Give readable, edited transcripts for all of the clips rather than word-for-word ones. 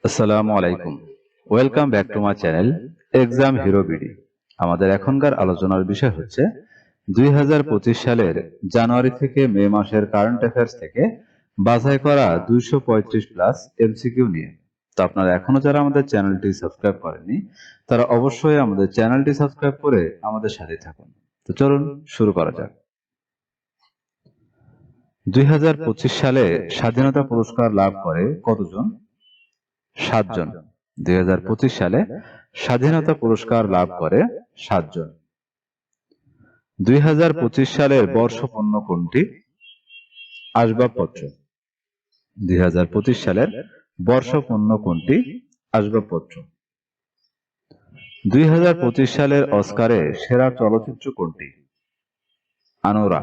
আসসালামু আলাইকুম। Welcome back to my channel exam hero BD. আমাদের এখনকার আলোচনার বিষয় হচ্ছে 2025 সালের জানুয়ারি থেকে মে মাসের কারেন্ট অ্যাফেয়ার্স থেকে বাছাই করা 235 প্লাস এমসিকিউ নিয়ে। তো আপনারা এখনো যারা আমাদের চ্যানেলটি সাবস্ক্রাইব করেননি তারা অবশ্যই আমাদের চ্যানেলটি সাবস্ক্রাইব করে আমাদের সাথে থাকুন। তো চলুন শুরু করা যাক। 2025 সালে স্বাধীনতা পুরস্কার লাভ করে কতজন? 7 জন। 2025 সালে স্বাধীনতা পুরস্কার লাভ করে 7 জন। 2025 সালের বর্ষপূর্ণ কোনটি? আসবাবপত্র। 2025 সালের বর্ষপূর্ণ কোনটি? আসবাবপত্র। 2025 সালের অস্কারে সেরা চলচ্চিত্র কোনটি? আনোরা।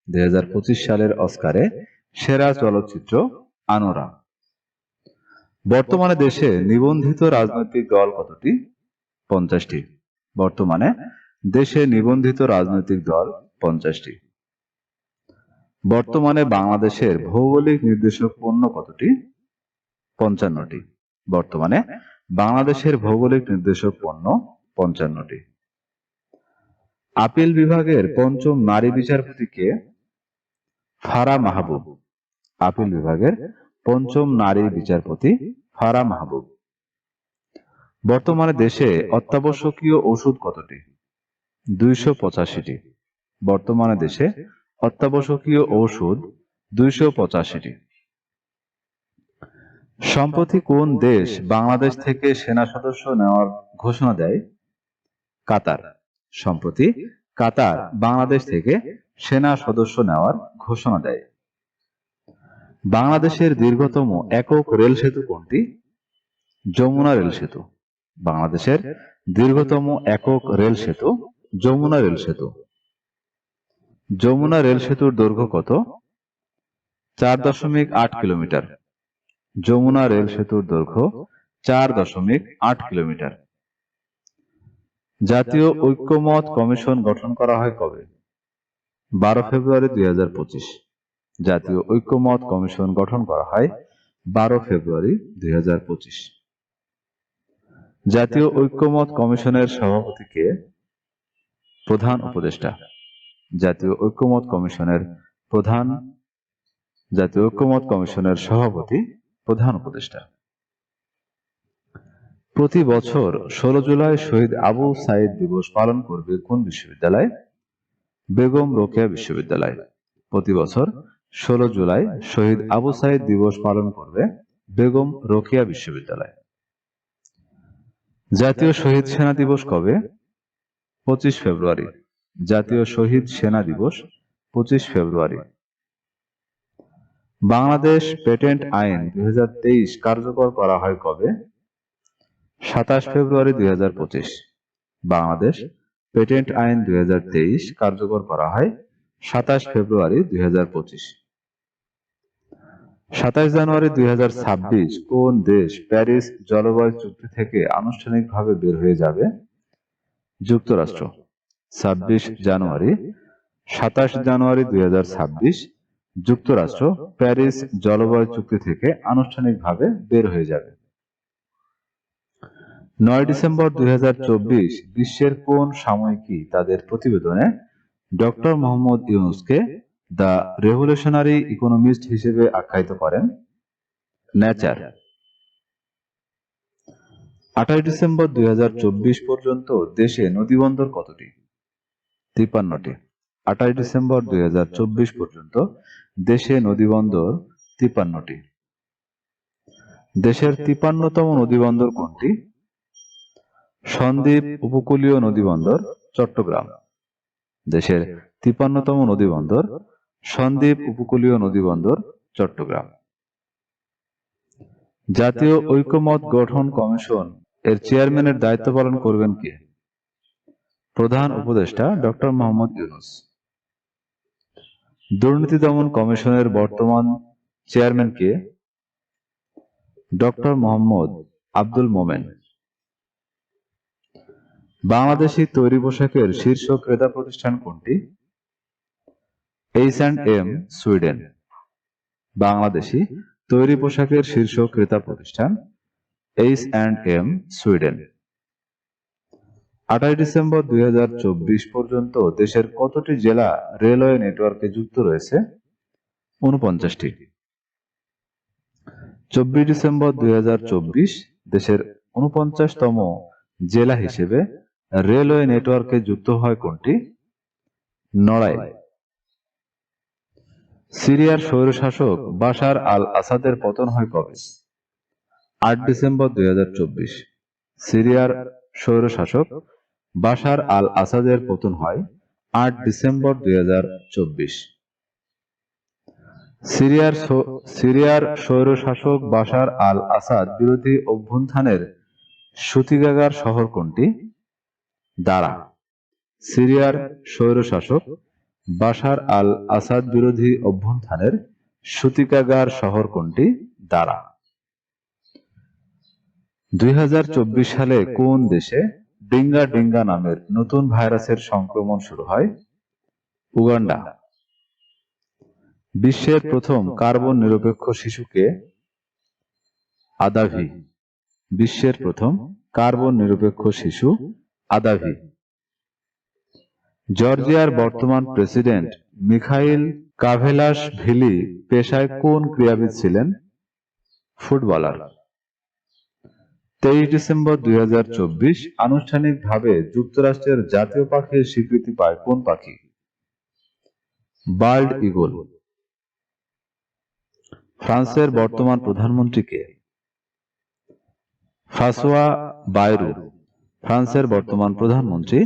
2025 সালের অস্কারে সেরা চলচ্চিত্র আনোরা। বর্তমানে দেশে নিবন্ধিত রাজনৈতিক দল কতটি? 50টি। বর্তমানে দেশে নিবন্ধিত রাজনৈতিক দল 50টি। বর্তমানে বাংলাদেশের ভৌগোলিক নির্দেশক পণ্য কতটি? 55টি। বর্তমানে বাংলাদেশের ভৌগোলিক নির্দেশক পণ্য 55টি। আপিল বিভাগের পঞ্চম নারী বিচারপতি কে? ফারা মাহবুব। আপিল বিভাগের পঞ্চম নারী বিচারপতি ফারা মাহবুব। বর্তমানে দেশে অত্যাবশ্যকীয় ওষুধ কতটি? 285টি। বর্তমানে দেশে অত্যাবশ্যকীয় ঔষধ 285টি। সম্প্রতি কোন দেশ বাংলাদেশ থেকে সেনা সদস্য নেওয়ার ঘোষণা দেয়? কাতার। সম্প্রতি কাতার বাংলাদেশ থেকে সেনা সদস্য নেওয়ার ঘোষণা দেয়। বাংলাদেশের দীর্ঘতম একক রেল সেতু কোনটি? যমুনা রেল সেতু। বাংলাদেশের দীর্ঘতম একক রেল সেতু যমুনা রেল সেতু। যমুনা রেল সেতুর দৈর্ঘ্য কত? 4.8 কিলোমিটার। যমুনা রেল সেতুর দৈর্ঘ্য 4.8 কিলোমিটার। জাতীয় ঐক্যমত কমিশন গঠন করা হয় কবে? 12 ফেব্রুয়ারি 2025। জাতীয় ঐক্যমত কমিশন গঠন করা হয় 12 ফেব্রুয়ারি 2025। জাতীয় ঐক্যমত কমিশনের সভাপতি কে? প্রধান উপদেষ্টা। জাতীয় ঐক্যমত কমিশনের প্রধান জাতীয় ঐক্যমত কমিশনের সভাপতি প্রধান উপদেষ্টা। প্রতি বছর 16 জুলাই শহীদ আবু সাইদ দিবস পালন করবে কোন বিশ্ববিদ্যালয়? বেগম রোকেয়া বিশ্ববিদ্যালয়। প্রতি বছর 16 জুলাই শহীদ আবু সাইদ দিবস পালন করবে বেগম রোকেয়া বিশ্ববিদ্যালয়। জাতীয় শহীদ সেনা দিবস কবে? 25 ফেব্রুয়ারি। জাতীয় শহীদ সেনা দিবস 25 ফেব্রুয়ারি। বাংলাদেশ পেটেন্ট আইন 2023 কার্যকর করা হয় কবে? 27 ফেব্রুয়ারি 2025। বাংলাদেশ পেটেন্ট আইন 2023 কার্যকর করা হয় 27 ফেব্রুয়ারি 2025। 27 জানুয়ারি 2026 কোন দেশ প্যারিস জলবায়ু চুক্তি থেকে আনুষ্ঠানিকভাবে বের হয়ে যাবে? যুক্তরাষ্ট্র। 27 জানুয়ারি 2026 যুক্তরাষ্ট্র প্যারিস জলবায়ু চুক্তি থেকে আনুষ্ঠানিকভাবে বের হয়ে যাবে। 9 ডিসেম্বর 2024 বিশ্বের কোন সাময়িকী তাদের প্রতিবেদনে ডক্টর মোহাম্মদ ইউনূসকে দ্য রেভলিউশনারি ইকোনমিস্ট হিসেবে আখ্যায়িত করেন? নেচার। 28 ডিসেম্বর 2024 পর্যন্ত দেশে নদীবন্দর কতটি? 53টি। 28 ডিসেম্বর 2024 পর্যন্ত দেশে নদীবন্দর 53টি। দেশের 53তম নদীবন্দর কোনটি? সন্দ্বীপ উপকূলীয় নদীবন্দর চট্টগ্রাম। দেশের 53তম নদীবন্দর সন্দ্বীপ উপকূলীয় নদীবন্দর চট্টগ্রাম। জাতীয় ঐক্যমত গঠন কমিশন এর চেয়ারম্যানের দায়িত্ব পালন করবেন কে? প্রধান উপদেষ্টা ডক্টর মোহাম্মদ ইউনূস। দুর্নীতি দমন কমিশনের বর্তমান চেয়ারম্যান কে? ডক্টর মোহাম্মদ আব্দুল মোমেন। বাংলাদেশি তৈরি পোশাকের শীর্ষ ক্রেতা প্রতিষ্ঠান কোনটি? H&M Sweden. বাংলাদেশি তৈরি পোশাকের শীর্ষ ক্রেতা প্রতিষ্ঠান H&M সুইডেন। 28 ডিসেম্বর 2024 পর্যন্ত দেশের কতটি জেলা রেলওয়ে নেটওয়ার্কে যুক্ত রয়েছে? 49টি। 24 ডিসেম্বর 2024 দেশের 49তম জেলা হিসেবে রেলওয়ে নেটওয়ার্কে যুক্ত হয় কোনটি? নড়াইল। সিরিয়ার স্বৈরশাসক বাশার আল আসাদের পতন হয় কবে? 8 ডিসেম্বর 2024 সিরিয়ার স্বৈরশাসক বাশার আল আসাদের পতন হয় 8 ডিসেম্বর 2024। সিরিয়ার স্বৈরশাসক বাশার আল আসাদ বিরোধী অভ্যুত্থানের সূতিকাগার শহর কোনটি? দারা। সিরিয়ার স্বৈরশাসক বাশার আল আসাদ বিরোধী অভ্যুত্থানের সূতিকাগার শহর কোনটি? দারা। 2024 সালে কোন দেশে ডিঙ্গা ডিঙ্গা নামের নতুন ভাইরাসের সংক্রমণ শুরু হয়? উগান্ডা। বিশ্বের প্রথম কার্বন নিরপেক্ষ শিশুকে? আদাভি। বিশ্বের প্রথম কার্বন নিরপেক্ষ শিশু আদাভি। জর্জিয়ার বর্তমান প্রেসিডেন্ট মিখাইল কাভেলাশভিলি পেশায় কোন ক্রীড়াবিদ ছিলেন? ফুটবলার। 23 ডিসেম্বর 2024 আনুষ্ঠানিকভাবে যুক্তরাষ্ট্রের জাতীয় পাখির স্বীকৃতি পায় কোন পাখি? Bald eagle. ফ্রান্সের বর্তমান প্রধানমন্ত্রী কে? ফ্রাঁসোয়া বায়রু। ফ্রান্সের বর্তমান প্রধানমন্ত্রী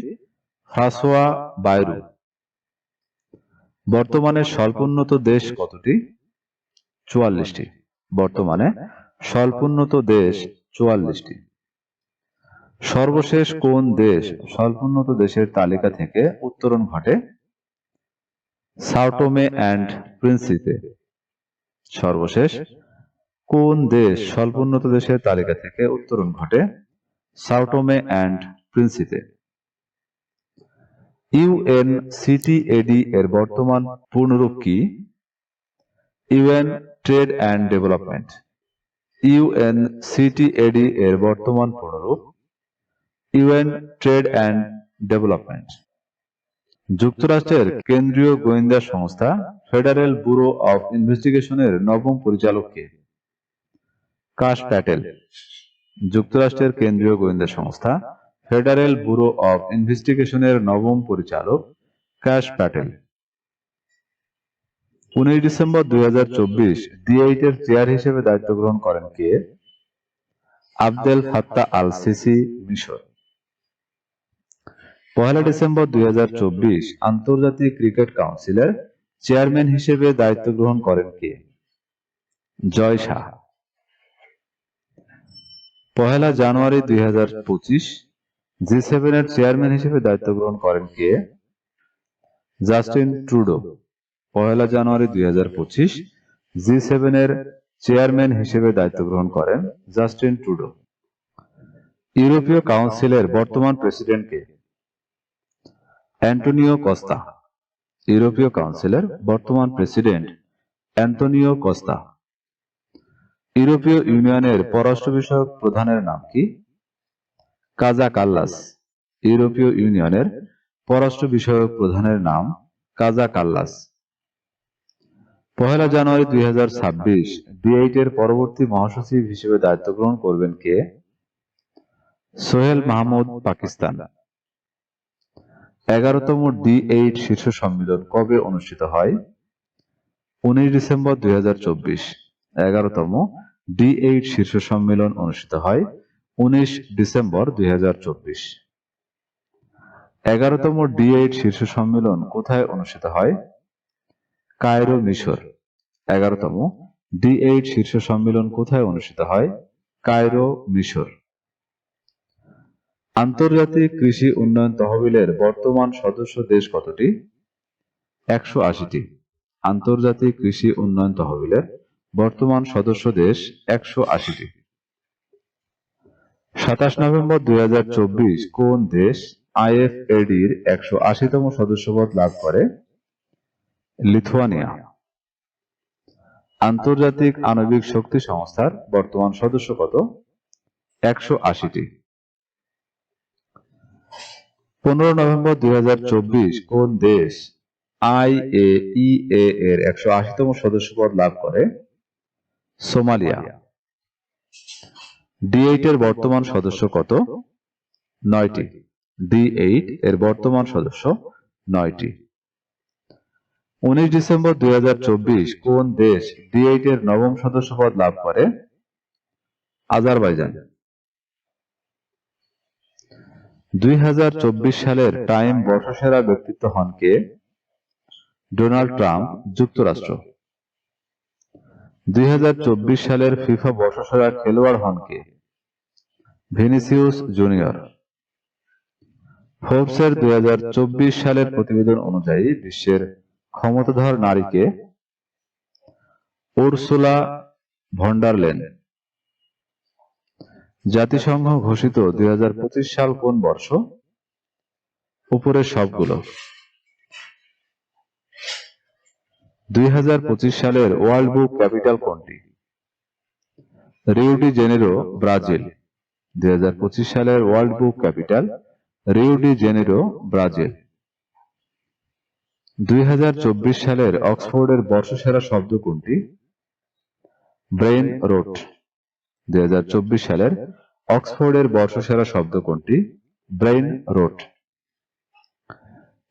ফ্রাঁসোয়া বায়রু। বর্তমানে স্বল্পোন্নত দেশ কতটি? 44টি। বর্তমানে স্বল্পোন্নত দেশ 44টি। সর্বশেষ কোন দেশ স্বল্পোন্নত দেশের তালিকা থেকে উত্তরণ ঘটে? Sao Tome and Principe. সর্বশেষ কোন দেশ স্বল্পোন্নত দেশের তালিকা থেকে উত্তরণ ঘটে? Sao Tome and Principe. UNCTAD এর বর্তমান পূর্ণরূপ কি? UN trade and development. UNCTAD এর বর্তমান পূর্ণরূপ ইউএন ট্রেড অ্যান্ড ডেভেলপমেন্ট। যুক্তরাষ্ট্রের কেন্দ্রীয় গোয়েন্দা সংস্থা ফেডারেল ব্যুরো অব ইনভেস্টিগেশনের নবম পরিচালক কে? কাশ প্যাটেল। যুক্তরাষ্ট্রের কেন্দ্রীয় গোয়েন্দা সংস্থা ফেডারেল ব্যুরো অব ইনভেস্টিগেশনের নবম পরিচালক কাশ প্যাটেল। 19 ডিসেম্বর 2024 D8 এর চেয়ার হিসেবে দায়িত্ব গ্রহণ করেন কে? আবদেল ফাত্তাহ আল সিসি, মিশর। 1 ডিসেম্বর 2024 আন্তর্জাতিক ক্রিকেট কাউন্সিলের চেয়ারম্যান হিসেবে দায়িত্ব গ্রহণ করেন কে? জয় শাহ। 1 জানুয়ারি 2025 G7 এর চেয়ারম্যান হিসেবে দায়িত্ব গ্রহণ করেন কে? Justin Trudeau. 1 জানুয়ারি 2025 G7 এর চেয়ারম্যান হিসেবে দায়িত্ব গ্রহণ করেন জাস্টিন ট্রুডো। ইউরোপীয় কাউন্সিলের বর্তমান প্রেসিডেন্ট কে? Antonio Costa. ইউরোপীয় কাউন্সিলের বর্তমান প্রেসিডেন্ট অ্যান্টোনিও কস্তা। ইউরোপীয় ইউনিয়নের পররাষ্ট্র বিষয়ক প্রধানের নাম কি? কাজা কাল্লাস। ইউরোপীয় ইউনিয়নের পররাষ্ট্র বিষয়ক প্রধানের নাম কাজা কাল্লাস। 1 জানুয়ারি 2026 D8 এর পরবর্তী মহাসচিব হিসেবে দায়িত্ব গ্রহণ করবেন কে? সোহেল মাহমুদ, পাকিস্তান। 11তম D8 শীর্ষ সম্মেলন কবে অনুষ্ঠিত হয়? 19 ডিসেম্বর 2024 11তম D8 শীর্ষ সম্মেলন অনুষ্ঠিত হয় 19 ডিসেম্বর 2024। 11তম D8 শীর্ষ সম্মেলন কোথায় অনুষ্ঠিত হয়? কায়রো, মিশর। 11তম D8 শীর্ষ সম্মেলন কোথায় অনুষ্ঠিত হয়? কায়রো, মিশর। আন্তর্জাতিক কৃষি উন্নয়ন তহবিলের বর্তমান সদস্য দেশ কতটি? 180টি। আন্তর্জাতিক কৃষি উন্নয়ন তহবিলের বর্তমান সদস্য দেশ 180টি। 27 নভেম্বর 2024 কোন দেশ IFAD-র 180তম সদস্যপদ লাভ করে? লিথুয়ানিয়া। আন্তর্জাতিক আণবিক শক্তি সংস্থার বর্তমান সদস্য কত? 180টি। 15 নভেম্বর 2024 কোন দেশ IAEA এর 180তম সদস্যপদ লাভ করে? সোমালিয়া। D8 এর বর্তমান সদস্য কত? 9টি। D8 এর বর্তমান সদস্য 9টি। 19 ডিসেম্বর 2024 কোন দেশ D8 এর নবম সদস্যপদ লাভ করে? আজারবাইজান। 2024 সালের টাইম বর্ষসেরা ব্যক্তিত্ব হন কে? ডোনাল্ড ট্রাম্প, যুক্তরাষ্ট্র। 2024 সালের ফিফা বর্ষসেরা খেলোয়াড় হন কে? Vinicius junior. ফোর্বসের 2024 সালের প্রতিবেদন অনুযায়ী বিশ্বের ক্ষমতাধর নারী কে? Ursula von der Leyen. জাতিসংঘ ঘোষিত 2025 সাল কোন বর্ষ? উপরের সবগুলো। 2025 সালের ওয়ার্ল্ড বুক ক্যাপিটাল কোনটি? Rio de Janeiro, Brazil. 2025 সালের ওয়ার্ল্ড বুক capital Rio de Janeiro, Brazil. 2024 সালের অক্সফোর্ডের বর্ষসেরা শব্দ কোনটি? ব্রেইন রোট। 2024 সালের অক্সফোর্ডের বর্ষসেরা শব্দ কোনটি? ব্রেইন রোট।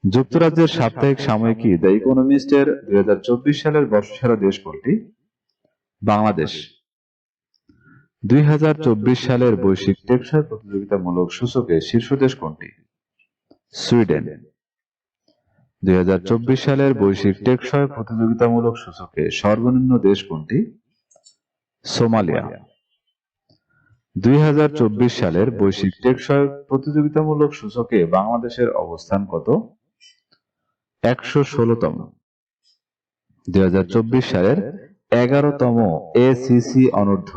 যুক্তরাজ্যের সাপ্তাহিক সাময়িকী দ্য ইকোনমিস্টের 2024 সালের বর্ষসেরা দেশ কোনটি? বাংলাদেশ। 2024 সালের বৈশ্বিক টেকসই প্রতিযোগিতামূলক সূচকে শীর্ষ দেশ কোনটি? সুইডেন। 2024 সালের বৈশ্বিক টেকসই প্রতিযোগিতামূলক সূচকে সর্বনিম্ন দেশ কোনটি? সোমালিয়া। 2024 সালের বৈশ্বিক টেকসই প্রতিযোগিতামূলক সূচকে বাংলাদেশের অবস্থান কত? 116তম। 2024 সালের 11তম ACC অনূর্ধ্ব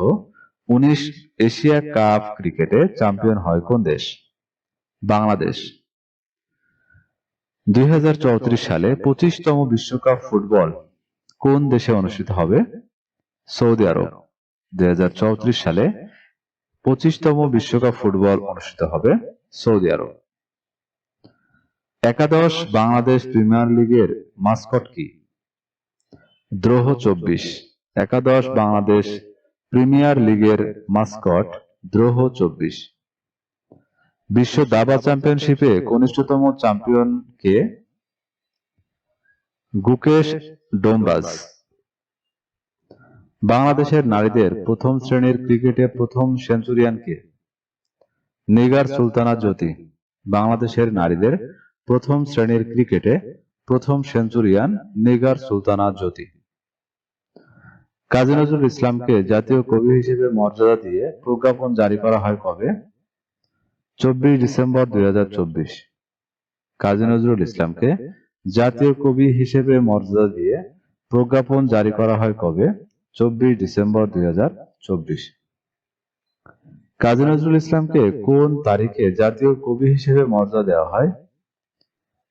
19 এশিয়া কাপ ক্রিকেটে চ্যাম্পিয়ন হয় কোন দেশ? বাংলাদেশ। 2034 সালে 25তম বিশ্বকাপ ফুটবল কোন দেশে অনুষ্ঠিত হবে? সৌদি আরব। 2034 সালে 25তম বিশ্বকাপ ফুটবল অনুষ্ঠিত হবে সৌদি আরব। একাদশ বাংলাদেশ প্রিমিয়ার লিগের মাস্কট কি? দ্রোহ 24। একাদশ বাংলাদেশ প্রিমিয়ার লিগের মাস্কট দ্রোহ 24। বিশ্ব দাবা চ্যাম্পিয়নশিপে কনিষ্ঠতম চ্যাম্পিয়ন কে? গুকেশ ডোমরাজ। বাংলাদেশের নারীদের প্রথম শ্রেণীর ক্রিকেটে প্রথম সেঞ্চুরিয়ান কে? নিগার সুলতানা জ্যোতি। বাংলাদেশের নারীদের প্রথম শ্রেণীর ক্রিকেটে প্রথম সেঞ্চুরিয়ান নিগার সুলতানা জ্যোতি। কাজী নজরুল ইসলামকে জাতীয় কবি হিসেবে মর্যাদা দিয়ে প্রজ্ঞাপন জারি করা হয় কবে? 24 ডিসেম্বর 2024। কাজী নজরুল ইসলামকে জাতীয় কবি হিসেবে মর্যাদা দিয়ে প্রজ্ঞাপন জারি করা হয় কবে? 24 ডিসেম্বর 2024। কাজী নজরুল ইসলামকে কোন তারিখে জাতীয় কবি হিসেবে মর্যাদা দেওয়া হয়?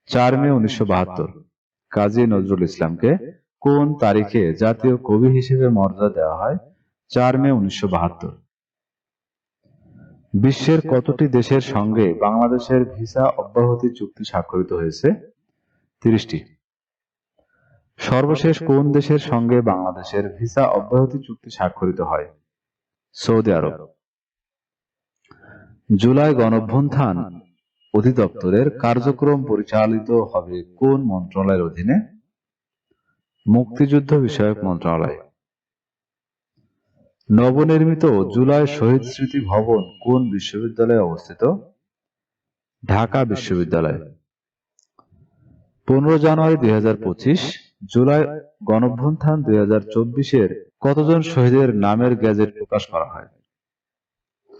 4 মে 1972। কাজী নজরুল ইসলামকে কোন তারিখে জাতীয় কবি হিসেবে মর্যাদা দেওয়া হয়? 4 মে 1972। বিশ্বের কতটি দেশের সঙ্গে বাংলাদেশের ভিসা অব্যাহতি চুক্তি স্বাক্ষরিত হয়েছে? 30টি। সর্বশেষ কোন দেশের সঙ্গে বাংলাদেশের ভিসা অব্যাহতি চুক্তি স্বাক্ষরিত হয়? সৌদি আরব। জুলাই গণঅভ্যুত্থান অধিদপ্তরের কার্যক্রম পরিচালিত হবে কোন মন্ত্রণালয়ের অধীনে? মুক্তিযুদ্ধ বিষয়ক মন্ত্রণালয়। নবনির্মিত জুলাই শহীদ স্মৃতি ভবন কোন বিশ্ববিদ্যালয়ে অবস্থিত? ঢাকা বিশ্ববিদ্যালয়। 15 জানুয়ারি 2025 জুলাই গণঅভ্যুত্থান 2024-এর কতজন শহীদের নামের গেজেট প্রকাশ করা হয়?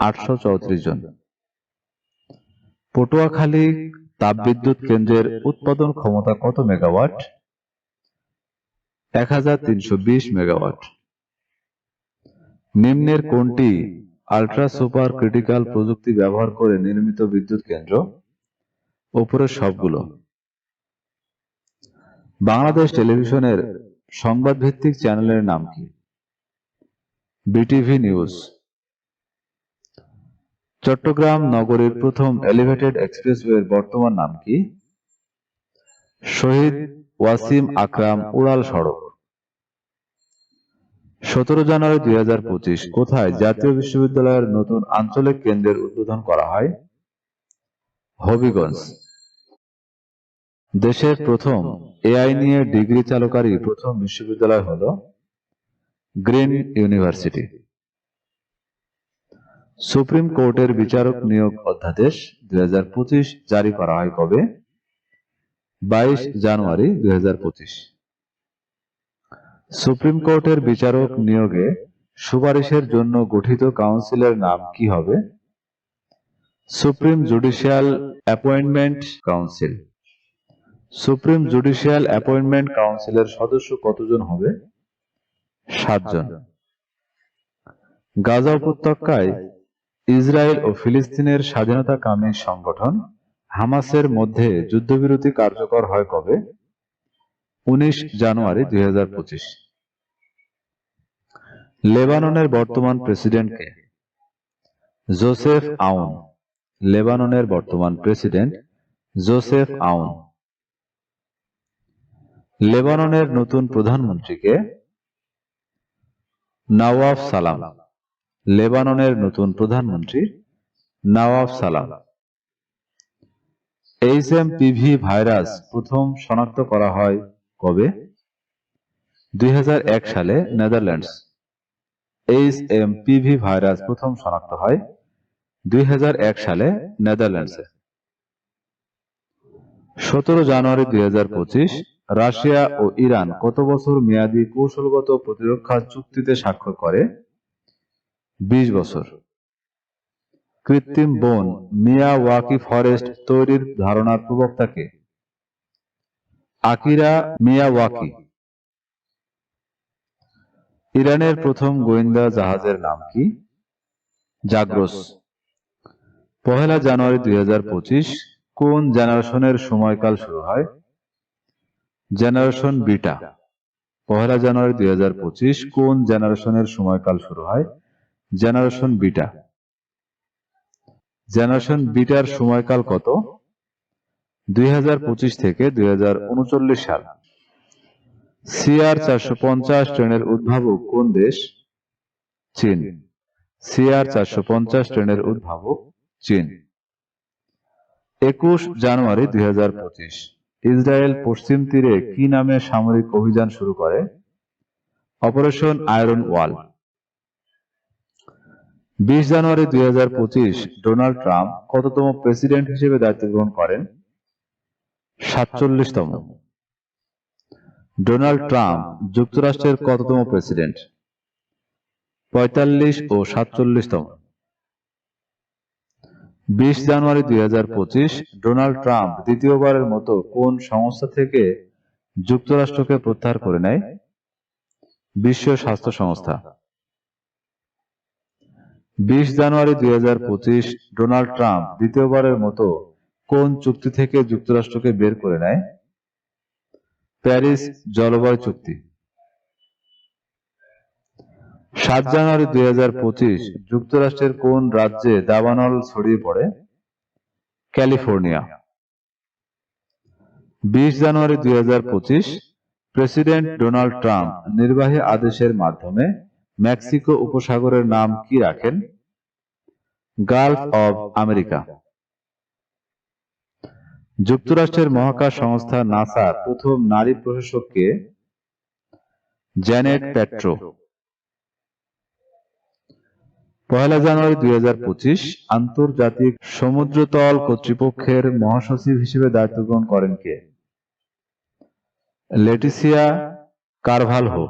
834 জন। পটুয়াখালী তাপবিদ্যুৎ কেন্দ্রের উৎপাদন ক্ষমতা কত মেগাওয়াট? 1320 মেগাওয়াট। নিম্নের কোনটি আল্ট্রা সুপার ক্রিটিক্যাল প্রযুক্তি ব্যবহার করে নির্মিত বিদ্যুৎ কেন্দ্র? উপরের সবগুলো। বাংলাদেশ টেলিভিশনের সংবাদ ভিত্তিক চ্যানেলের নাম কি? BTV news. চট্টগ্রাম নগরীর প্রথম এলিভেটেড এক্সপ্রেসওয়ের বর্তমান নাম কি? শহীদ ওয়াসিম আকরাম উড়াল সড়ক। 17 জানুয়ারি 2025 কোথায় জাতীয় বিশ্ববিদ্যালয়ের নতুন আঞ্চলিক কেন্দ্রের উদ্বোধন করা হয়? হবিগঞ্জ। দেশের প্রথম এআই নিয়ে ডিগ্রি চালুকারী প্রথম বিশ্ববিদ্যালয় হল গ্রিন ইউনিভার্সিটি। সুপ্রিম কোর্টের বিচারক নিয়োগ অধ্যাদেশ 2025 জারি করা হয় কবে? 22 জানুয়ারি 2025। সুপ্রিম কোর্টের বিচারক নিয়োগে সুপারিশের জন্য গঠিত কাউন্সিলের নাম কি হবে? Supreme judicial appointment council. Supreme judicial appointment কাউন্সিলের সদস্য কতজন হবে? 7 জন। গাজা উপত্যকায় ইসরায়েল ও ফিলিস্তিনের স্বাধীনতাকামী সংগঠন হামাসের মধ্যে যুদ্ধবিরতি কার্যকর হয় কবে? 19 জানুয়ারি 2025। লেবাননের বর্তমান প্রেসিডেন্ট কে? জোসেফ আউন। লেবাননের বর্তমান প্রেসিডেন্ট জোসেফ আউন। লেবাননের নতুন প্রধানমন্ত্রী কে? নওয়াফ সালাম। লেবাননের নতুন প্রধানমন্ত্রী নওয়াফ সালাম। HMPV ভাইরাস প্রথম শনাক্ত করা হয় কবে? 2001 সালে নেদারল্যান্ডস। HMPV ভাইরাস প্রথম শনাক্ত হয় 2001 সালে নেদারল্যান্ডসে। 17 জানুয়ারি 2025 রাশিয়া ও ইরান কত বছর মেয়াদী কৌশলগত প্রতিরক্ষা চুক্তিতে স্বাক্ষর করে? 20 বছর। কৃত্রিম বন মিয়াওয়াকি ফরেস্ট তৈরির ধারণার প্রবক্তা কে? Akira Miyawaki. ইরানের প্রথম গোয়েন্দা জাহাজের নাম কি? জাগ্রস। 1 জানুয়ারি 2025 কোন জেনারেশনের সময়কাল শুরু হয়? Generation beta. 1 জানুয়ারি 2025 কোন জেনারেশনের সময়কাল শুরু হয়? Generation beta. জেনারেশন বিটার সময়কাল কত? 2025 থেকে 2039 সাল। CR-450 ট্রেনের উদ্ভাবক কোন দেশ? চীন। CR-450 ট্রেনের উদ্ভাবক চীন। 21 জানুয়ারি 2025 ইসরায়েল পশ্চিম তীরে কি নামে সামরিক অভিযান শুরু করে? অপারেশন আয়রন ওয়াল। 20 জানুয়ারি 2025 ডোনাল্ড ট্রাম্প কততম প্রেসিডেন্ট হিসেবে দায়িত্ব গ্রহণ করেন? 47তম। ডোনাল্ড ট্রাম্প যুক্তরাষ্ট্রের কততম প্রেসিডেন্ট? 45 ও 47তম। 20 জানুয়ারি 2025 ডোনাল্ড ট্রাম্প দ্বিতীয়বারের মতো কোন সংস্থা থেকে যুক্তরাষ্ট্রকে প্রত্যাহার করে নেয়? বিশ্ব স্বাস্থ্য সংস্থা। 20 জানুয়ারি 2025 ডোনাল্ড ট্রাম্প দ্বিতীয়বারের মতো কোন চুক্তি থেকে যুক্তরাষ্ট্রকে বের করে নেয়? প্যারিস জলবায়ু চুক্তি। 7 জানুয়ারি 2025 যুক্তরাষ্ট্রের কোন রাজ্যে দাবানল ছড়িয়ে পড়ে? ক্যালিফোর্নিয়া। 20 জানুয়ারি 2025 প্রেসিডেন্ট ডোনাল্ড ট্রাম্প নির্বাহী আদেশের মাধ্যমে মেক্সিকো উপসাগরের নাম কি রাখেন? Gulf of America. যুক্তরাষ্ট্রের মহাকাশ সংস্থা নাসার প্রথম নারী প্রশাসক কে? জ্যানেট প্যাট্রো। 1 জানুয়ারি 2025 আন্তর্জাতিক সমুদ্রতল কর্তৃপক্ষের মহাসচিব হিসেবে দায়িত্ব গ্রহণ করেন কে? লেটিসিয়া কারভালহো।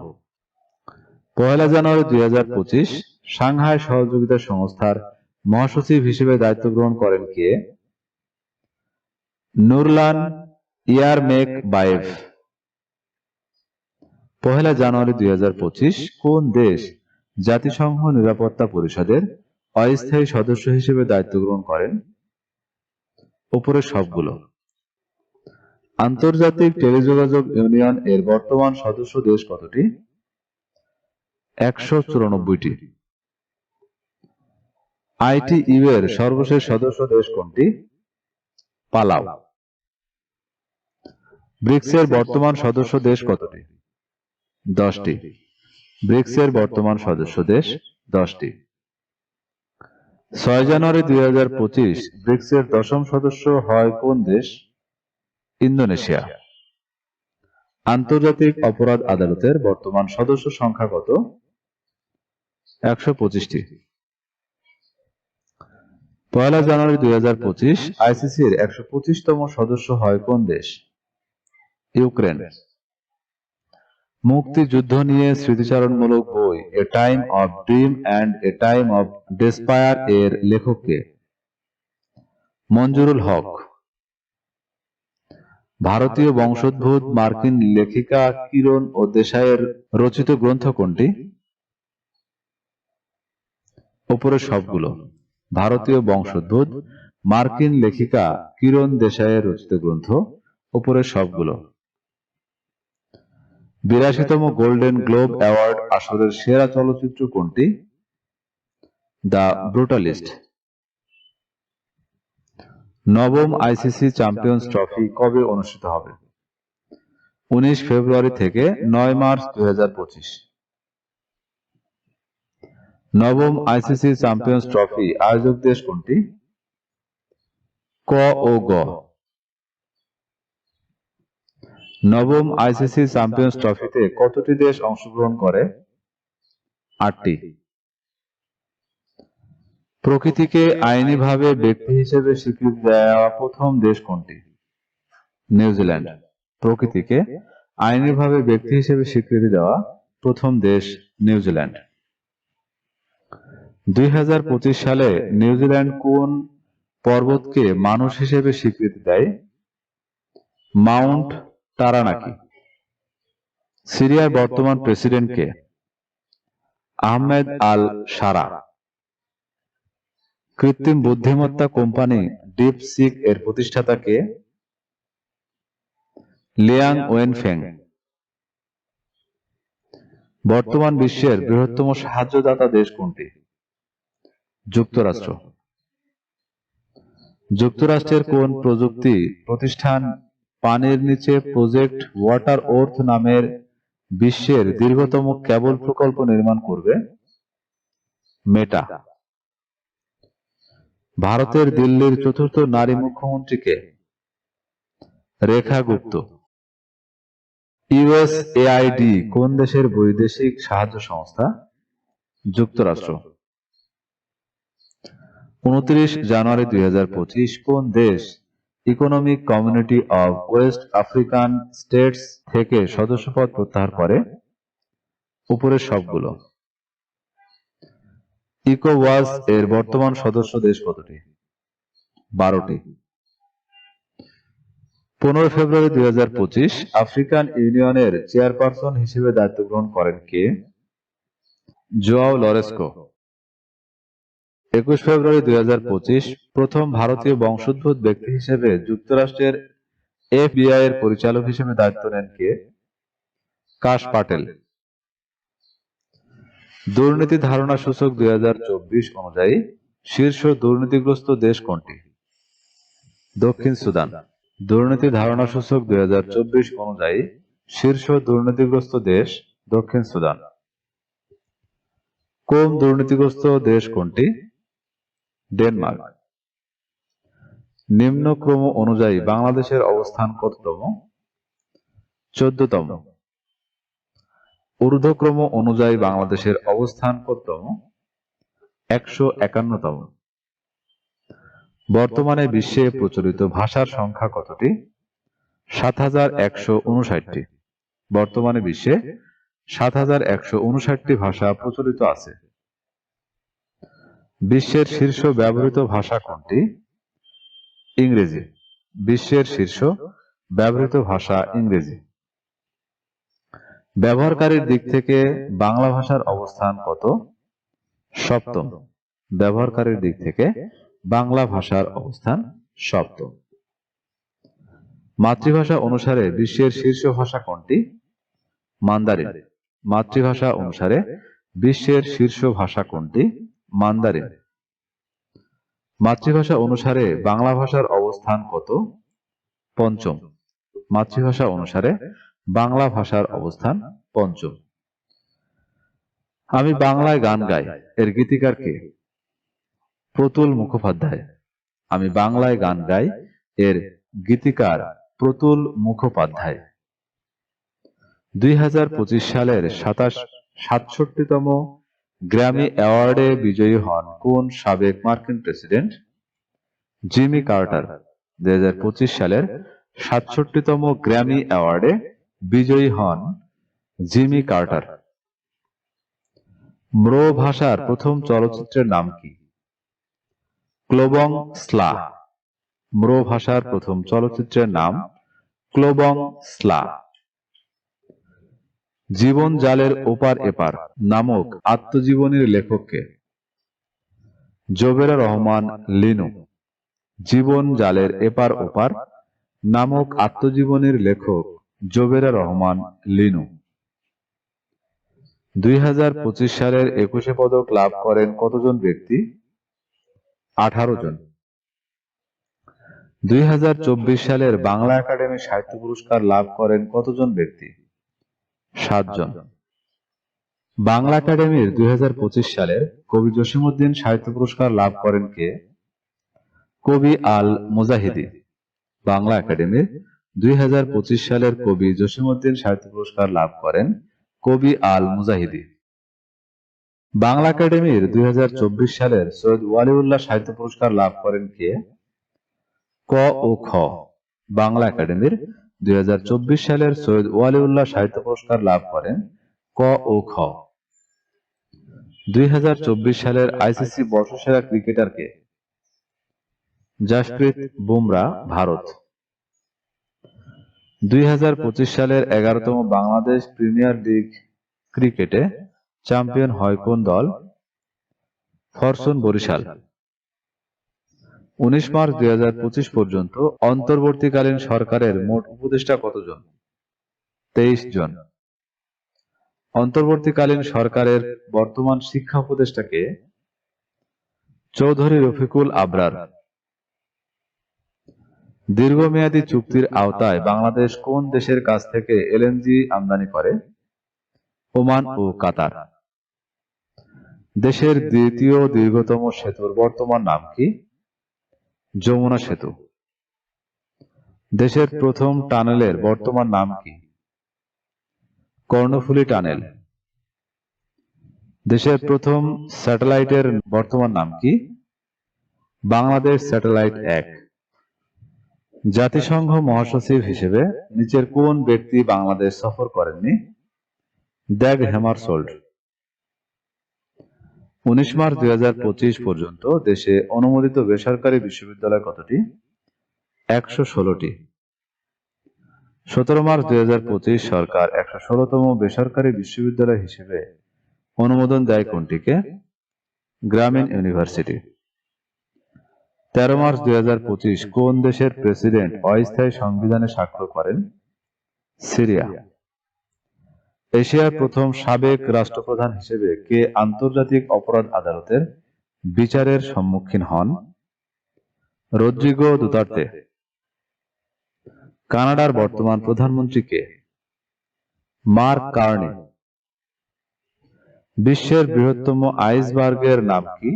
1 জানুয়ারি 2025 সাংহাই সহযোগিতা সংস্থার মহাসচিব হিসেবে দায়িত্ব গ্রহণ করেন কে? নুরলান ইয়ারমেকবায়েভ। 1 জানুয়ারি 2025 কোন দেশ জাতিসংঘ নিরাপত্তা পরিষদের অস্থায়ী সদস্য হিসেবে দায়িত্ব গ্রহণ করেন? উপরের সবগুলো। আন্তর্জাতিক টেলিযোগাযোগ ইউনিয়ন এর বর্তমান সদস্য দেশ কতটি? 194টি। ITU এর সর্বশেষ সদস্য দেশ কোনটি? পালাউ। ব্রিক্স এর বর্তমান সদস্য দেশ কতটি? 10টি। ব্রিক্স এর বর্তমান সদস্য দেশ 10টি। 6 জানুয়ারি 2025 ব্রিক্স এর 10ম সদস্য হয় কোন দেশ? ইন্দোনেশিয়া। আন্তর্জাতিক অপরাধ আদালতের বর্তমান সদস্য সংখ্যা কত? 125টি। 1 জানুয়ারি 2025 আইসিসির 125তম সদস্য হয় কোন দেশ? ইউক্রেন। মুক্তিযুদ্ধ নিয়ে স্মৃতিচারণমূলক বই a time of dream and a time of despair এর লেখক কে? মঞ্জুরুল হক। ভারতীয় বংশোদ্ভূত মার্কিন লেখিকা কিরণ ও দেশাইয়ের রচিত গ্রন্থ কোনটি? উপরের সবগুলো। ভারতীয় বংশোদ্ভূত মার্কিন লেখিকা কিরণ দেশাইয়ের রচিত গ্রন্থ উপরের সবগুলো। 82তম গোল্ডেন গ্লোব অ্যাওয়ার্ড আসরের সেরা চলচ্চিত্র কোনটি? The Brutalist. নবম আইসিসি চ্যাম্পিয়ন্স ট্রফি কবে অনুষ্ঠিত হবে? 19 ফেব্রুয়ারি থেকে 9 মার্চ 2025। নবম আইসিসি চ্যাম্পিয়ন্স ট্রফি আয়োজক দেশ কোনটি? ক ও গ। নবম আইসিসি চ্যাম্পিয়ন্স ট্রফিতে কতটি দেশ অংশগ্রহণ করে? 8টি। প্রকৃতিকে আইনিভাবে ব্যক্তি হিসেবে স্বীকৃতি দেওয়া প্রথম দেশ কোনটি? নিউজিল্যান্ড। প্রকৃতিকে আইনিভাবে ব্যক্তি হিসেবে স্বীকৃতি দেওয়া প্রথম দেশ নিউজিল্যান্ড। 2025 সালে নিউজিল্যান্ড কোন পর্বতকে মানুষ হিসেবে স্বীকৃতি দেয়? মাউন্ট টারানাকি। সিরিয়ার বর্তমান প্রেসিডেন্ট কে? আহমেদ আল শারা। কৃত্রিম বুদ্ধিমত্তা কোম্পানি ডিপসিক এর প্রতিষ্ঠাতা কে? লিয়াং ওয়েনফেং। বর্তমান বিশ্বের বৃহত্তম সাহায্যদাতা দেশ কোনটি? যুক্তরাষ্ট্র। যুক্তরাষ্ট্রের কোন প্রযুক্তি প্রতিষ্ঠান পানির নিচে প্রজেক্ট ওয়াটার ওর্থ নামের বিশ্বের দীর্ঘতম কেবল প্রকল্প নির্মাণ করবে? মেটা। ভারতের দিল্লির চতুর্থ নারী মুখ্যমন্ত্রী কে? রেখা গুপ্ত। ইউএসএআইডি কোন দেশের বৈদেশিক সাহায্য সংস্থা? যুক্তরাষ্ট্র। 29 জানুয়ারি 2025 কোন দেশ economic community of West African states থেকে সদস্যপদ প্রত্যাহার করে? উপরের সবগুলো। ইকোওয়াস এর বর্তমান সদস্য দেশ কতটি? 12টি। 15 ফেব্রুয়ারি 2025 আফ্রিকান ইউনিয়নের চেয়ারপারসন হিসেবে দায়িত্ব গ্রহণ করেন কে? Joao Lorenzo. 21 ফেব্রুয়ারি 2025 প্রথম ভারতীয় বংশোদ্ভূত ব্যক্তি হিসেবে যুক্তরাষ্ট্রের এফবিআই এর পরিচালক হিসেবে দায়িত্ব নেন কে? কাশ পাটেল। দুর্নীতি ধারণা সূচক 2024 অনুযায়ী শীর্ষ দুর্নীতিগ্রস্ত দেশ কোনটি? দক্ষিণ সুদান। দুর্নীতি ধারণা সূচক 2024 অনুযায়ী শীর্ষ দুর্নীতিগ্রস্ত দেশ দক্ষিণ সুদান। কম দুর্নীতিগ্রস্ত দেশ কোনটি? ডেনমার্ক। নিম্নক্রম অনুযায়ী বাংলাদেশের অবস্থান কততম? 14তম। ঊর্ধ্বক্রম অনুযায়ী বাংলাদেশের অবস্থান কততম? 151তম। বর্তমানে বিশ্বে প্রচলিত ভাষার সংখ্যা কতটি? 7159টি। বর্তমানে বিশ্বে 7159টি ভাষা প্রচলিত আছে। বিশ্বের শীর্ষ ব্যবহৃত ভাষা কোনটি? ইংরেজি। বিশ্বের শীর্ষ ব্যবহৃত ভাষা ইংরেজি। ব্যবহারকারীর দিক থেকে বাংলা ভাষার অবস্থান কত? 7ম। ব্যবহারকারীর দিক থেকে বাংলা ভাষার অবস্থান 7ম। মাতৃভাষা অনুসারে বিশ্বের শীর্ষ ভাষা কোনটি? মান্দারিন। মাতৃভাষা অনুসারে বিশ্বের শীর্ষ ভাষা কোনটি? মান্দারিন। মাতৃভাষা অনুসারে বাংলা ভাষার অবস্থান কত? পঞ্চম। মাতৃভাষা অনুসারে বাংলা ভাষার অবস্থান পঞ্চম। আমি বাংলায় গান গাই এর গীতিকার কে? প্রতুল মুখোপাধ্যায়। আমি বাংলায় গান গাই এর গীতিকার প্রতুল মুখোপাধ্যায়। 2025 সালের 67তম গ্র্যামি অ্যাওয়ার্ডে বিজয়ী হন কোন সাবেক মার্কিন প্রেসিডেন্ট? Jimmy Carter. 2025 সালের 67তম গ্র্যামি অ্যাওয়ার্ডে বিজয়ী হন জিমি কার্টার। ম্রো ভাষার প্রথম চলচ্চিত্রের নাম কি? ক্লোবং স্লা। ম্রো ভাষার প্রথম চলচ্চিত্রের নাম ক্লোবং স্লা। জীবন জালের ওপার এপার নামক আত্মজীবনীর লেখককে? জোবেরা রহমান লিনু। জীবন জালের এপার ওপার নামক আত্মজীবনীর লেখক জোবেরা রহমান লিনু। 2025 সালের 21শে পদক লাভ করেন কতজন ব্যক্তি? 18 জন। 2024 সালের বাংলা একাডেমি সাহিত্য পুরস্কার লাভ করেন কতজন ব্যক্তি? 7 জন। বাংলা একাডেমির 2025 সালের কবি জসিমউদ্দিন সাহিত্য পুরস্কার লাভ করেন কে? কবি আল মুজাহিদি। বাংলা একাডেমির 2025 সালের কবি জসিমউদ্দিন সাহিত্য পুরস্কার লাভ করেন কবি আল মুজাহিদি। বাংলা একাডেমির 2024 সালের সৈয়দ ওয়ালিউল্লাহ সাহিত্য পুরস্কার লাভ করেন কে? ক ও খ। বাংলা একাডেমির 2024 সালের সৈয়দ ওয়ালিউল্লাহ সাহিত্য পুরস্কার লাভ করেন ক ও খ। 2024 সালের আইসিসি বর্ষসেরা ক্রিকেটার কে? জাসপ্রীত বুমরা, ভারত। 2025 সালের 11তম বাংলাদেশ প্রিমিয়ার লিগ ক্রিকেটে চ্যাম্পিয়ন হয় কোন দল? ফরচুন বরিশাল। 19 মার্চ 2025 পর্যন্ত অন্তর্বর্তীকালীন সরকারের মোট উপদেষ্টা কতজন? 23 জন। অন্তর্বর্তীকালীন সরকারের বর্তমান শিক্ষা উপদেষ্টা কে? চৌধুরী রফিকুল আবরার। দীর্ঘমেয়াদী চুক্তির আওতায় বাংলাদেশ কোন দেশের কাছ থেকে এলএনজি আমদানি করে? ওমান ও কাতার। দেশের দ্বিতীয় দীর্ঘতম সেতুর বর্তমান নাম কি? যমুনা সেতু। দেশের প্রথম টানেলের বর্তমান নাম কি? কর্ণফুলী টানেল। দেশের প্রথম স্যাটেলাইটের বর্তমান নাম কি? বাংলাদেশ স্যাটেলাইট 1। জাতিসংঘ মহাসচিব হিসেবে নিচের কোন ব্যক্তি বাংলাদেশ সফর করেননি? Dag Hammarskjold. 19 মার্চ 2025 পর্যন্ত দেশে অনুমোদিত বেসরকারি বিশ্ববিদ্যালয় কতটি? 116টি। 17 মার্চ 2025 সরকার 116তম বেসরকারি বিশ্ববিদ্যালয় হিসেবে অনুমোদন দেয় কোনটিকে? গ্রামীণ ইউনিভার্সিটি। 13 মার্চ 2025 কোন দেশের প্রেসিডেন্ট অস্থায়ী সংবিধানে স্বাক্ষর করেন? সিরিয়া। এশিয়ার প্রথম সাবেক রাষ্ট্রপ্রধান হিসেবে কে আন্তর্জাতিক অপরাধ আদালতের বিচারের সম্মুখীন হন? Rodrigo Duterte. কানাডার বর্তমান প্রধানমন্ত্রী কে? Mark Carney. বিশ্বের বৃহত্তম আইসবার্গের নাম কি?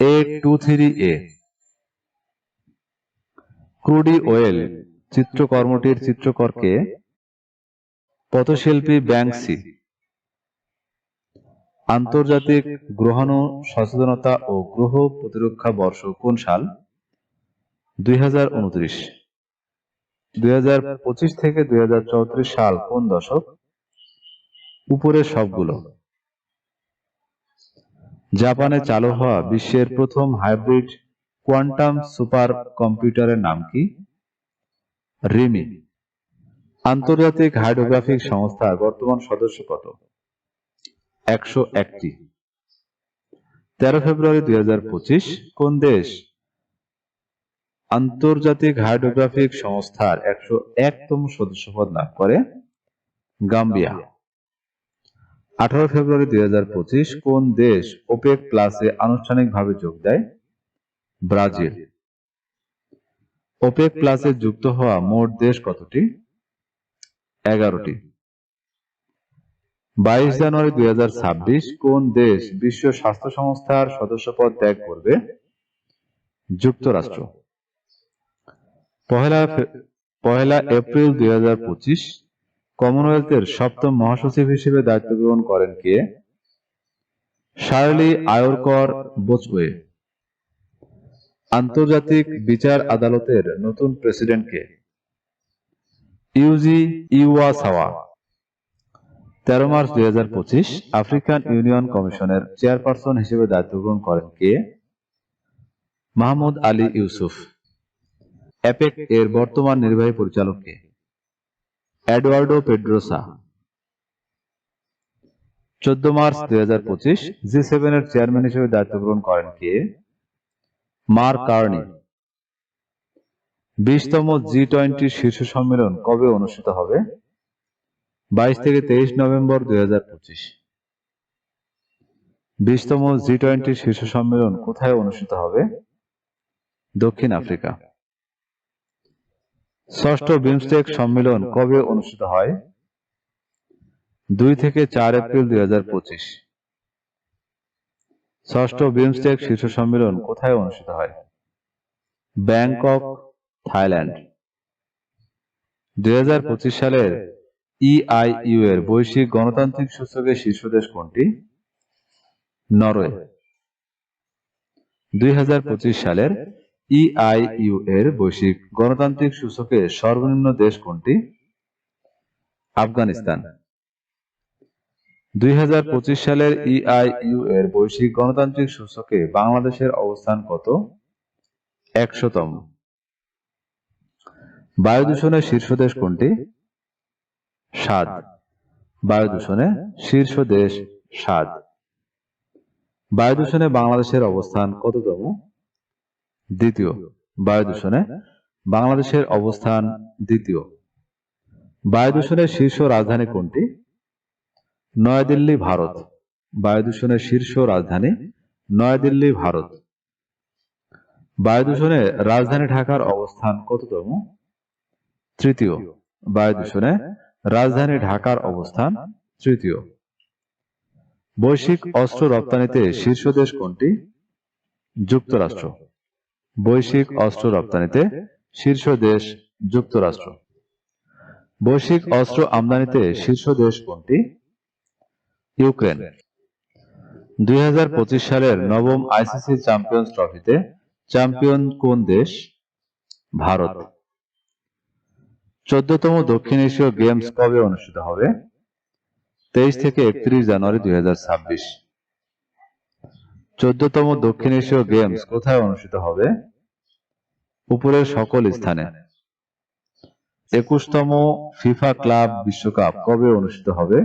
A23A। ক্রুডি ওয়েল চিত্রকর্মটির চিত্রকর কে? পথশিল্পী ব্যাংকসি। আন্তর্জাতিক গ্রহাণু সচেতনতা ও গ্রহ প্রতিরক্ষা বর্ষ কোন সাল? 2029। 2025 থেকে 2034 সাল কোন দশক? উপরের সবগুলো। জাপানে চালু হওয়া বিশ্বের প্রথম হাইব্রিড কোয়ান্টাম সুপার কম্পিউটারের নাম কি? রিমি। আন্তর্জাতিক হাইড্রোগ্রাফিক সংস্থার বর্তমান সদস্য কত? 101টি। 13 ফেব্রুয়ারি 2025 কোন দেশ আন্তর্জাতিক হাইড্রোগ্রাফিক সংস্থার 101তম সদস্যপদ লাভ করে? গাম্বিয়া। 18 ফেব্রুয়ারি 2025 কোন দেশ ওপেক প্লাসে আনুষ্ঠানিকভাবে যোগ দেয়? ব্রাজিল। ওপেক প্লাসে যুক্ত হওয়া মোট দেশ কতটি? 11টি। 22 জানুয়ারি 2026 কোন দেশ বিশ্ব স্বাস্থ্য সংস্থার সদস্যপদ ত্যাগ করবে? যুক্তরাষ্ট্র। পহেলা এপ্রিল 2025 কমনওয়েলথের সপ্তম মহাসচিব হিসেবে দায়িত্ব গ্রহণ করেন কে? শার্লি আয়োরকর বোচওয়ে। আন্তর্জাতিক বিচার আদালতের নতুন প্রেসিডেন্ট কে? Yuji Iwasawa. 13 March 2025 African union কমিশনের চেয়ারপারসন হিসেবে দায়িত্ব গ্রহণ করেন কে? Mahmoud Ali Youssouf. অ্যাপেক এর বর্তমান নির্বাহী পরিচালক কে? এডওয়ার্ডো পেড্রোসা। 14 মার্চ 2025 G7 এর চেয়ারম্যান হিসেবে দায়িত্ব গ্রহণ করেন কে? Mark Carney. 20তম G20 শীর্ষ সম্মেলন কবে অনুষ্ঠিত হবে? 22 থেকে 23 নভেম্বর 2025। 20তম G20 শীর্ষ সম্মেলন কোথায় অনুষ্ঠিত হবে? দক্ষিণ আফ্রিকা। ষষ্ঠ বিমস্টেক সম্মেলন কবে অনুষ্ঠিত হয়? 2 থেকে 4 এপ্রিল 2025। ষষ্ঠ বিমস্টেক শীর্ষ সম্মেলন কোথায় অনুষ্ঠিত হয়? Bangkok, Thailand. 2025 সালের EIU এর বৈশ্বিক গণতান্ত্রিক সূচকে শীর্ষ দেশ কোনটি? নরওয়ে। 2025 সালের EIU এর বৈশ্বিক গণতান্ত্রিক সূচকে সর্বনিম্ন দেশ কোনটি? আফগানিস্তান। 2025 সালের EIU এর বৈশ্বিক গণতান্ত্রিক সূচকে বাংলাদেশের অবস্থান কত? 100তম। বায়ু দূষণের শীর্ষ দেশ কোনটি? 7। বায়ু দূষণে শীর্ষ দেশ 7। বায়ু দূষণে বাংলাদেশের অবস্থান কততম? দ্বিতীয়। বায়ু দূষণে বাংলাদেশের অবস্থান দ্বিতীয়। বায়ু দূষণের শীর্ষ রাজধানী কোনটি? নয়াদিল্লি, ভারত। বায়ু দূষণের শীর্ষ রাজধানী নয়াদিল্লি, ভারত। বায়ু দূষণে রাজধানী ঢাকার অবস্থান কততম? তৃতীয়। বায়ু দূষণে রাজধানী ঢাকার অবস্থান তৃতীয়। বৈশ্বিক অস্ত্র রপ্তানিতে শীর্ষ দেশ কোনটি? যুক্তরাষ্ট্র। বৈশ্বিক অস্ত্র রপ্তানিতে শীর্ষ দেশ যুক্তরাষ্ট্র। বৈশ্বিক অস্ত্র আমদানিতে শীর্ষ দেশ কোনটি? ইউক্রেন। 2025 সালের নবম ICC চ্যাম্পিয়ন্স ট্রফিতে চ্যাম্পিয়ন কোন দেশ? ভারত। 14তম দক্ষিণ এশীয় গেমস কবে অনুষ্ঠিত হবে? 23 থেকে 31 জানুয়ারি 2026। 14তম দক্ষিণ এশীয় গেমস কোথায় অনুষ্ঠিত হবে? উপরের সকল স্থানে। 21তম ফিফা ক্লাব বিশ্বকাপ কবে অনুষ্ঠিত হবে?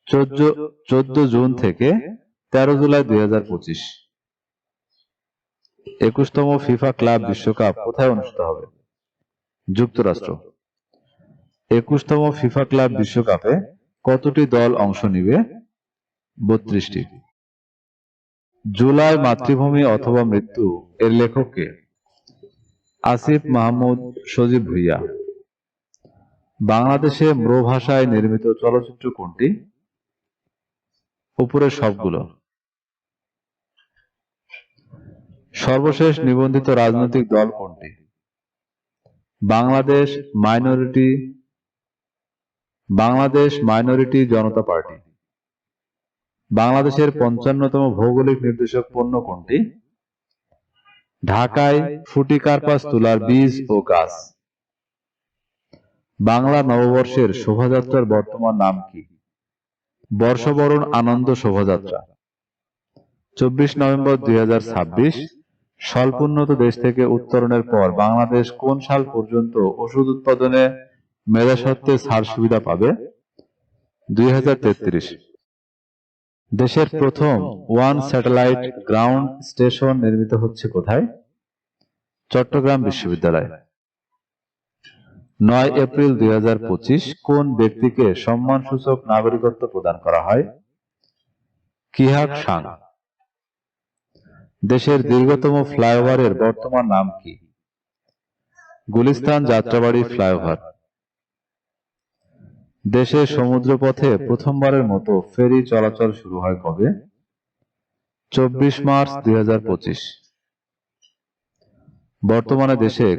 14 জুন থেকে 13 জুলাই 2025। 21তম ফিফা ক্লাব বিশ্বকাপ কোথায় অনুষ্ঠিত হবে? যুক্তরাষ্ট্র। 21তম ফিফা ক্লাব বিশ্বকাপে কতটি দল অংশ নিবে? 32টি। জুলাই মাতৃভূমি অথবা মৃত্যু এর লেখক কে? আসিফ মাহমুদ সজীব ভুইয়া। বাংলাদেশে ম্রো ভাষায় নির্মিত চলচ্চিত্র কোনটি? উপরের সবগুলো। সর্বশেষ নিবন্ধিত রাজনৈতিক দল কোনটি? বাংলাদেশ মাইনরিটি জনতা পার্টি। বাংলাদেশের 55তম ভৌগোলিক নির্দেশক পণ্য কোনটি? ঢাকায় ফ্রুটিকার্পাস তুলার বীজ ও গাছ। বাংলা নববর্ষের শোভাযাত্রার বর্তমান নাম কি? বর্ষবরণ আনন্দ শোভাযাত্রা। 24 নভেম্বর 2026 স্বল্পোন্নত দেশ থেকে উত্তরণের পর বাংলাদেশ কোন সাল পর্যন্ত ওষুধ উৎপাদনে মেধাস্বত্বে ছাড় সুবিধা পাবে? 2033। দেশের প্রথম ওয়ান স্যাটেলাইট গ্রাউন্ড স্টেশন নির্মিত হচ্ছে কোথায়? চট্টগ্রাম বিশ্ববিদ্যালয়। 9 এপ্রিল 2025 কোন ব্যক্তিকে সম্মানসূচক নাগরিকত্ব প্রদান করা হয়? কিহাক সাং। দেশের দীর্ঘতম ফ্লাইওভারের বর্তমান নাম কি? গুলিস্তান যাত্রাবাড়ি ফ্লাইওভার। দেশের সমুদ্রপথে প্রথমবারের মতো ফেরি চলাচল শুরু হয় কবে? 24 মার্চ 2025। বর্তমানে দেশে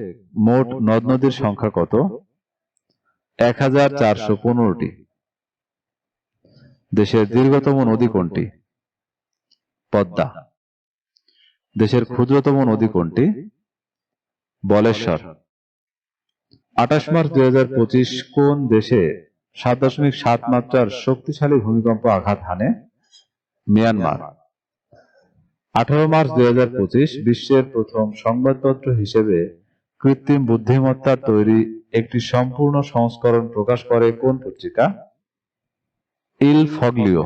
মোট নদ নদীর সংখ্যা কত? 1415টি। দেশের দীর্ঘতম নদী কোনটি? পদ্মা। দেশের ক্ষুদ্রতম নদী কোনটি? বলেশ্বর। 28 মার্চ 2025 কোন দেশে 7.7 মাত্রার শক্তিশালী ভূমিকম্প আঘাত হানে? মিয়ানমার। 18 মার্চ 2025 বিশ্বের প্রথম সংবাদপত্র হিসেবে কৃত্রিম বুদ্ধিমত্তার তৈরি একটি সম্পূর্ণ সংস্করণ প্রকাশ করে কোন পত্রিকা? ইল ফগলিও,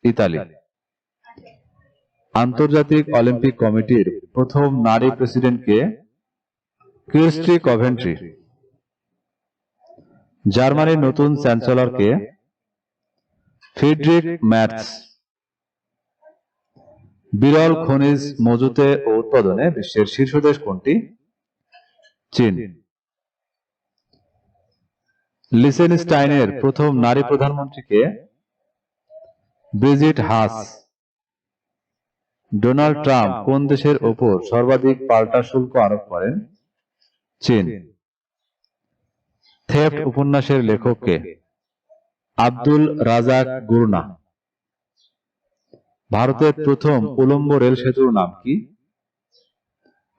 ইতালি। আন্তর্জাতিক অলিম্পিক কমিটির প্রথম নারী প্রেসিডেন্ট কে? Christie Coventry. জার্মানির নতুন চ্যান্সেলর কে? ফ্রিডরিখ ম্যার্জ। বিরল খনিজ মজুতে ও উৎপাদনে বিশ্বের শীর্ষ দেশ কোনটি? চীন। লিচেনস্টাইনের প্রথম নারী প্রধানমন্ত্রী কে? ব্রিজিট হাস। ডোনাল্ড ট্রাম্প কোন দেশের ওপর সর্বাধিক পাল্টা শুল্ক আরোপ করেন? চীন। থেফট উপন্যাসের লেখক কে? আব্দুল রাজাক গুরনা। ভারতের প্রথম উলম্ব রেল সেতুর নাম কি?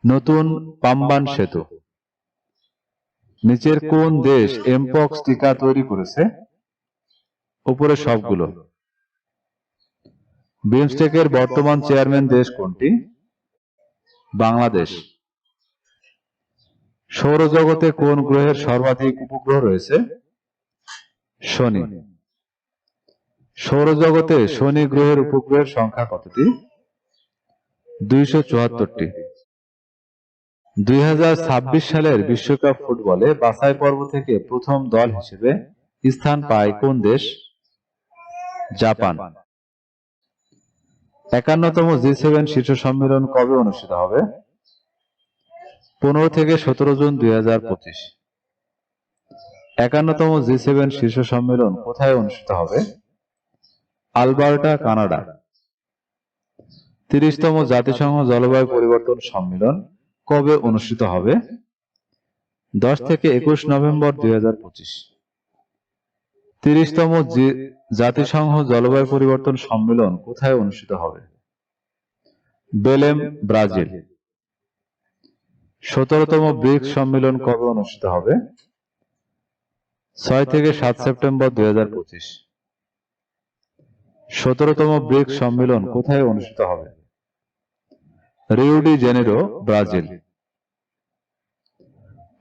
নতুন পাম্বান সেতু। নিচের কোন দেশ এমপক্স টিকা তৈরি করেছে? উপরে সবগুলো। বিমস্টেকের বর্তমান চেয়ারম্যান দেশ কোনটি? বাংলাদেশ। সৌরজগতে কোন গ্রহের সর্বাধিক উপগ্রহ রয়েছে? শনি। সৌরজগতে শনি গ্রহের উপগ্রহের সংখ্যা কতটি? 274টি। 2026 সালের বিশ্বকাপ ফুটবলে বাছাই পর্ব থেকে প্রথম দল হিসেবে স্থান পায় কোন দেশ? জাপান। 51তম জি7 শীর্ষ সম্মেলন কবে অনুষ্ঠিত হবে? 15 থেকে 17 জুন 2025। 51তম জি7 শীর্ষ সম্মেলন কোথায় অনুষ্ঠিত হবে? Alberta, Canada. 30তম জাতিসংঘ জলবায়ু পরিবর্তন সম্মেলন কবে অনুষ্ঠিত হবে? 10 থেকে 21 নভেম্বর 2025। 30তম জাতিসংঘ জলবায়ু পরিবর্তন সম্মেলন কোথায় অনুষ্ঠিত হবে? Belém, Brazil. 17তম ব্রিক্স সম্মেলন কবে অনুষ্ঠিত হবে? 6 থেকে 7 সেপ্টেম্বর 2025। 17তম ব্রিক্স সম্মেলন কোথায় অনুষ্ঠিত হবে? Rio de Janeiro, Brazil.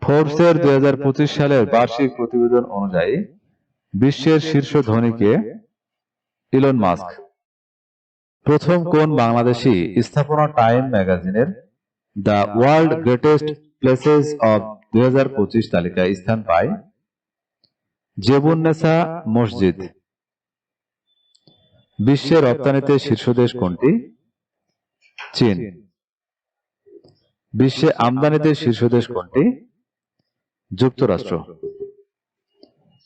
ফোর্বসের 2025 সালের বার্ষিক প্রতিবেদন অনুযায়ী বিশ্বের শীর্ষ ধনী কে? Elon Musk. প্রথম কোন বাংলাদেশী স্থাপনা টাইম ম্যাগাজিনের the world greatest places of 2025 তালিকায় স্থান পায়? জেবুন্নেসা মসজিদ। বিশ্বের রপ্তানিতে শীর্ষ দেশ কোনটি? চীন। বিশ্বে আমদানিতে শীর্ষ দেশ কোনটি? যুক্তরাষ্ট্র।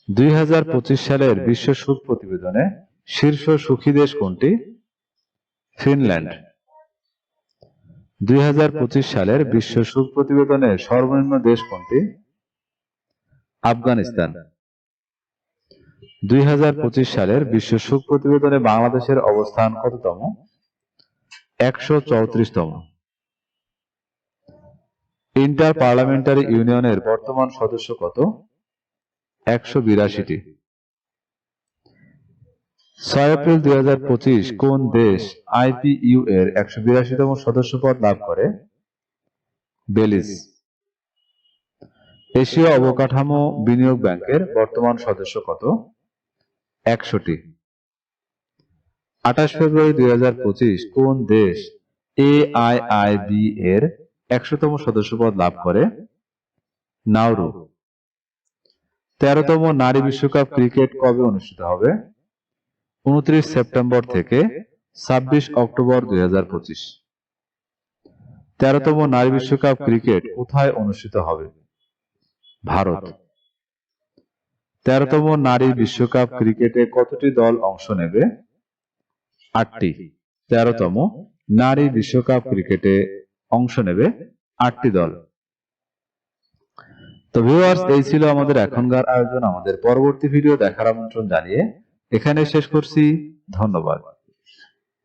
2025 সালের বিশ্ব সুখ প্রতিবেদনে শীর্ষ সুখী দেশ কোনটি? ফিনল্যান্ড। 2025 সালের বিশ্ব সুখ প্রতিবেদনে সর্বনিম্ন দেশ কোনটি? আফগানিস্তান। 2025 সালের বিশ্ব সুখ প্রতিবেদনে বাংলাদেশের অবস্থান কততম? 134তম। ইন্টার পার্লামেন্টারি ইউনিয়নের বর্তমান সদস্য কত? 182টি। 6 এপ্রিল 2025 কোন দেশ আইপিইউ এর 182তম সদস্যপদ লাভ করে? বেলিজ। এশীয় অবকাঠামো বিনিয়োগ ব্যাংকের বর্তমান সদস্য কত? 100টি। 28 ফেব্রুয়ারি 2025 কোন দেশ এআইআইবি এর 100তম সদস্যপদ লাভ করে? নাউরু। 13তম নারী বিশ্বকাপ ক্রিকেট কবে অনুষ্ঠিত হবে? 29 সেপ্টেম্বর থেকে 26 অক্টোবর 2025। 13তম নারী বিশ্বকাপ ক্রিকেট কোথায় অনুষ্ঠিত হবে? ভারত। 13তম নারী বিশ্বকাপ ক্রিকেটে কতটি দল অংশ নেবে? 8টি। 13তম নারী বিশ্বকাপ ক্রিকেটে অংশ নেবে 8টি দল। তো ভিউয়ার্স, এই ছিল আমাদের এখনকার আয়োজন। আমাদের পরবর্তী ভিডিও দেখার আমন্ত্রণ জানিয়ে এখানে শেষ করছি। ধন্যবাদ।